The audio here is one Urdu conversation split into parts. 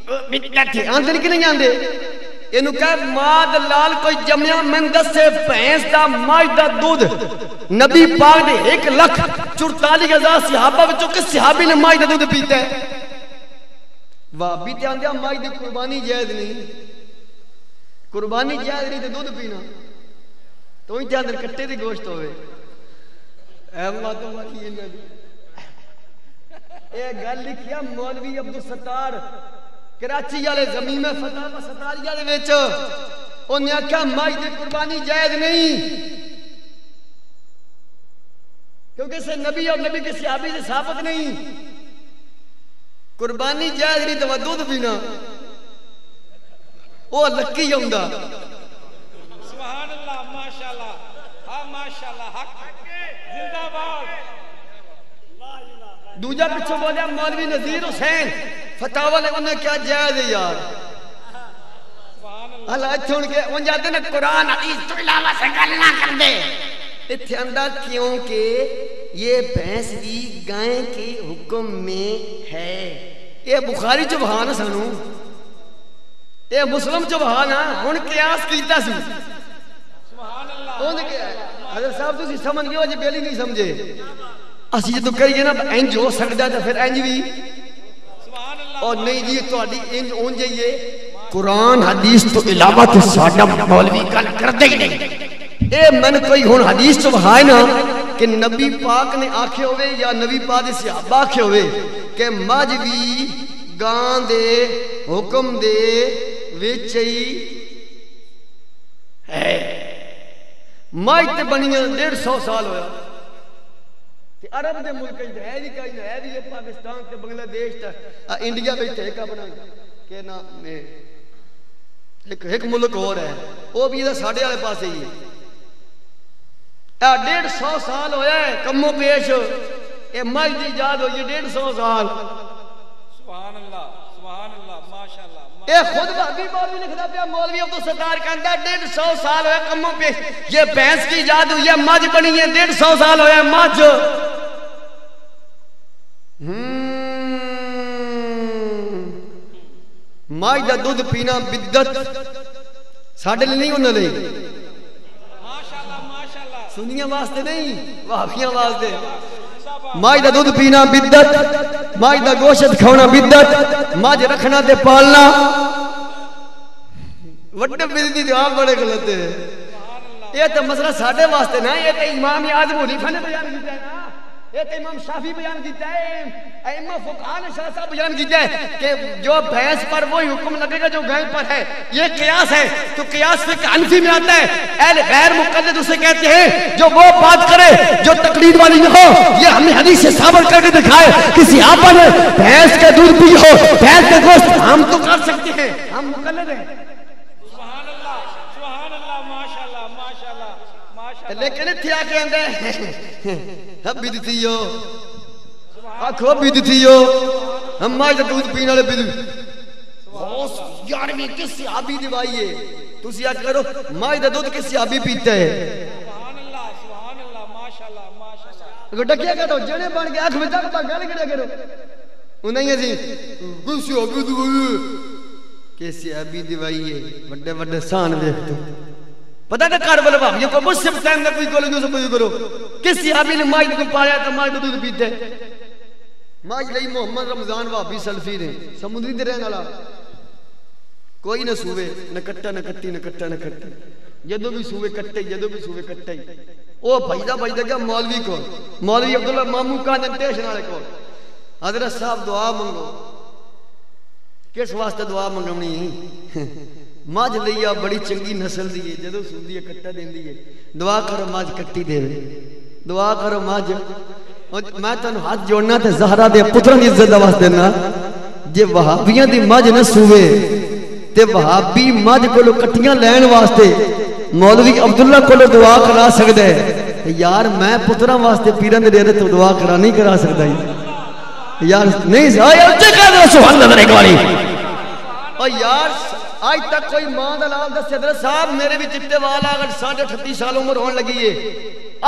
آندے کہ نہیں آندے؟ اینو کہا ماد لال کوئی جمعہ من دسے بھینس دا مائی دا دودھ نبی پاک دے 1,44,000 صحابہ وچوں کس صحابی نے مائی دا دودھ پیتا ہے؟ وہابی تے آندے مائی دی قربانی جائز نہیں، قربانی جائز نہیں تے دودھ پینا تو ہی تے اندر کٹے دی گوشت ہوئے. اے اللہ تمہاری انہاں دی اے گل لکھیا مولوی عبدالستار کراچی والے زمین میں فتح ستاریہ دے وچ انہیں آکھیا مائی دی قربانی جائز نہیں کیونکہ اسے نبی اور نبی کے صحابی سے ثابت نہیں. قربانی جائز نہیں تو دودھ پینا وہ لکی ہوندا. سبحان اللہ ماشاءاللہ ہاں ماشاءاللہ حق زندہ باد. دوجا پچھو بولیا مولوی نذیر حسین فتاوہ نے انہیں کیا جائز ہے یار. اللہ چھوڑ کے ان جاتے ہیں قرآن حدیث تو علاوہ سے گل نہ کر دے. اتھے اندر کیونکہ یہ بھینس بھی گائیں کے حکم میں ہے. یہ بخاری چو بہانا سانو یہ مسلم چو بہانا ان قیاس کیتا سی. سبحان اللہ ان کے حضرت صاحب تو سمجھ گئے ہو جی بیلی نہیں سمجھے اسی جدو کریے نا انج ہو سکتا ہے پھر انج بھی اور نہیں جی تو انج اون جائیے قرآن حدیث تو علاوہ تو ساڈا مولوی گل کر دے ہی نہیں. اے من کوئی ہن حدیث تو بہائے نا کہ نبی پاک نے آکھے ہوئے یا نبی پاک دے صحابہ آکھے ہوئے کہ مجھ بھی گان دے حکم دے وچئی ہے. مائی تے بنی 150 سال ہویا عرب دے ملک ہے بھی کہیں ہے بھی پاکستان تے بنگلہ دیش تے انڈیا بھی تے کا بنا کہ نا میں ایک ملک اور ہے وہ بھی ادھر ساڑھے والے پاس ہی ہے. 150 سال ہویا ہے کمو پیش اے مائی دی ایجاد ہوئی ہے 150 سال. سبحان اللہ ماشاءاللہ. اے خود بھابی مولوی لکھدا پیا مولوی عبدالستار کہندا 150 سال ہویا کمو پیش یہ بھینس کی ایجاد ہوئی ہے مجھ بنی ہے 150 سال ہویا مجھ. مائی دا دودھ پینا بدت ساڑھے لئے نہیں ہونا لئے سنیاں واسطے نہیں وحافیاں واسطے. مائی دا دودھ پینا بدت مائی دا گوشت کھونا بدت ماج رکھنا تے پالنا وڈے بدتی دعا بڑے غلط ہے. یہ تو مسئلہ ساڑھے واسطے نا یہ تو امام اعظم حنیفہ نے بیان کیتا ہے نا یہ تو امام شافعی بیان کیتا ہے ائمہ فقہاء نے شاہ صاحب بیان کیتا ہے کہ جو بھینس پر وہی حکم لگے گا جو گائے پر ہے. یہ قیاس ہے تو قیاس فقہ حنفی میں آتا ہے. اہل غیر مقلد اسے کہتے ہیں جو وہ بات کرے جو تقلید والی نہ ہو یہ ہمیں حدیث سے ثابت کر کے دکھائے کسی آپا نے بھینس کے دودھ پی ہو بھینس کے گوشت ہم تو کر سکتے ہیں ہم مقلد ہیں. لیکن اتھے آکے اندر ہم بدتی ہو آنکھو بدتی ہو ہم مائی دا دودھ پینا لے بدتی یارویں کس صحابی دیوائیے تُسی آکے کرو مائی دا دودھ کس صحابی پیتا ہے. سبحان اللہ ماشاءاللہ. اگر ڈکیا کرو جنے بان کے آنکھ میں تک پاک گالی کریا کرو انہیں یہ سی کس صحابی دیوائیے کس صحابی دیوائیے وڈے وڈے سان دیکھتے پتہ کہ کاربل بھابیوں کو مجھ سے بتائیں گے کوئی کولے جو سے کوئی کرو کس صحابی نے مائی کو پایا تو مائی دودھ پیتے مائی لئی محمد رمضان بھابی سلفی نے سمندری دے رہنے والا کوئی نہ سوے نہ کٹا نہ کٹی نہ کٹا نہ کٹی جدو بھی سوے کٹے جدو بھی سوے کٹے او بھائیدہ کیا مولوی کو مولوی عبداللہ مامو کا ننٹیشن والے کو حضرت صاحب دعا منگو کس واسطے دعا منگونی ماج لیا بڑی چنگی نسل دیئے جدو سن دیئے کٹا دین دیئے دعا کرو ماج کٹی دے دعا کرو ماج میں تنو ہاتھ جوڑنا تے زہرہ دے پتران عزت دواس دینا جے وہابیاں دی ماج نہ سوے تے وہابی ماج کو لو کٹیاں لین واسطے مولوی عبداللہ کو لو دعا کرا سکتے یار میں پتران واسطے پیران دے رہے تو دعا کرا نہیں کرا سکتا یار نہیں اچھے کہہ دو سبحان اللہ ایک باری اور یار آج تک کوئی ماں دلال دس حضرت صاحب میرے بھی چپتے والا اگر 38 سال عمر ہونے لگی ہے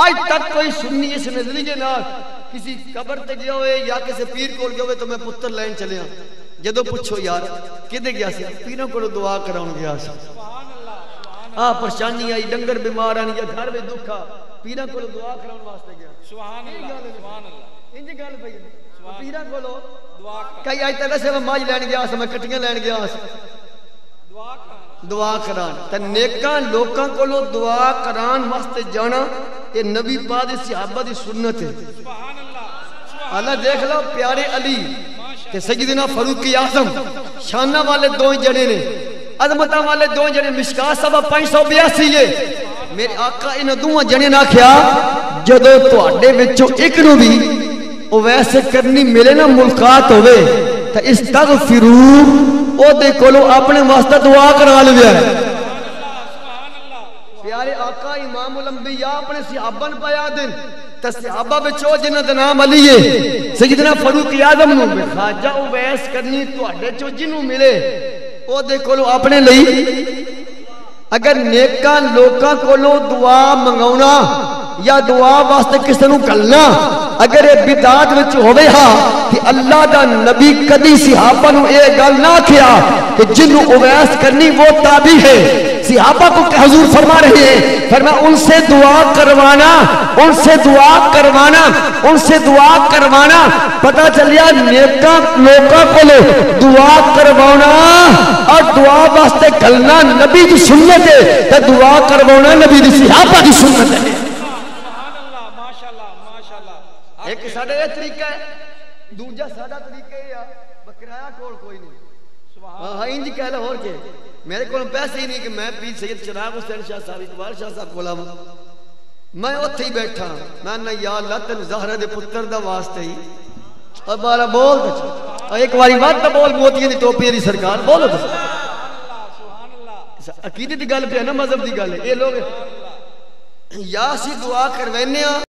آج تک کوئی سنی اس نظریے نہ کسی قبر تے گیا ہوئے یا کسی پیر کول گیا ہوئے تو میں پتر لین چلے ہاں جدو پوچھو یار کدے گیا سی پیروں کو دعا کراؤں گیا سی سبحان اللہ پریشانی آئی ڈنگر بیمار آنی یا گھر میں دکھا پیروں کو دعا کراؤں واسطے گیا سبحان اللہ سبحان اللہ انجی گل پئی پیروں کو دعا کر کئی آج تک سے میں ماج لین گیا سی میں کٹیاں لین گیا سی دعا کر دعا کران تے نیکاں لوکاں کولو دعا کران واسطے جانا یہ نبی پاک دی صحابہ دی سنت ہے سبحان اللہ اللہ دیکھ لو پیارے علی کہ سیدنا فاروق اعظم شانہ والے دو جڑے نے عظمتاں والے دو جڑے مشکات صاحب 582 ہے میرے آقا انہاں دوواں جڑے نہ کھیا جدوں تواڈے وچوں ایک نو بھی او ویسے کرنی ملے نا ملکات ہوئے تا استغفروا او دے کولو اپنے واسطے دعا کرا لیا سبحان اللہ پیارے آقا امام الانبیاء اپنے صحابہ نے پایا دن تا صحابہ بچو جنہ دا نام علی ہے سیدنا فاروق اعظم نو خواجہ اویس کرنی تواڈے چو جنوں ملے او دے کولو اپنے لئی اگر نیکاں لوکاں کولو دعا منگاونا یا دعا واسطے کسے نو کلنا اگر یہ بدعت وچ ہوے ہا کہ اللہ دا نبی کدی صحابہ نو اے گل نہ کیا کہ جنوں اویس کرنی وہ تابع ہے صحابہ کو کہ حضور فرما رہے ہیں فرمایا ان سے دعا کروانا ان سے دعا کروانا ان سے دعا کروانا پتہ چلیا نیکاں لوکاں کولو دعا کروانا اور دعا واسطے کلنا نبی دی سنت ہے تے دعا کروانا نبی دی صحابہ دی سنت ہے ایک ساڑھے یہ طریقہ ہے دوجہ ساڑھا طریقہ ہے بکرایا کول کوئی نہیں ہاں انجی کہہ لے اور کے میرے کول پیسے ہی نہیں کہ میں پیر سید چراغ حسین شاہ صاحب اقبال شاہ صاحب کو لاؤں میں اتھے ہی بیٹھا میں نے یا اللہ تن زہرہ دے پتر دا واسطے ہی اور بارہ بول دے ایک واری بات تا بول موتیاں دی ٹوپی دی سرکار بولو تو عقیدت دی گل پہ ہے نا مذہب دی گل ہے یہ لوگ یا سی دعا کروینے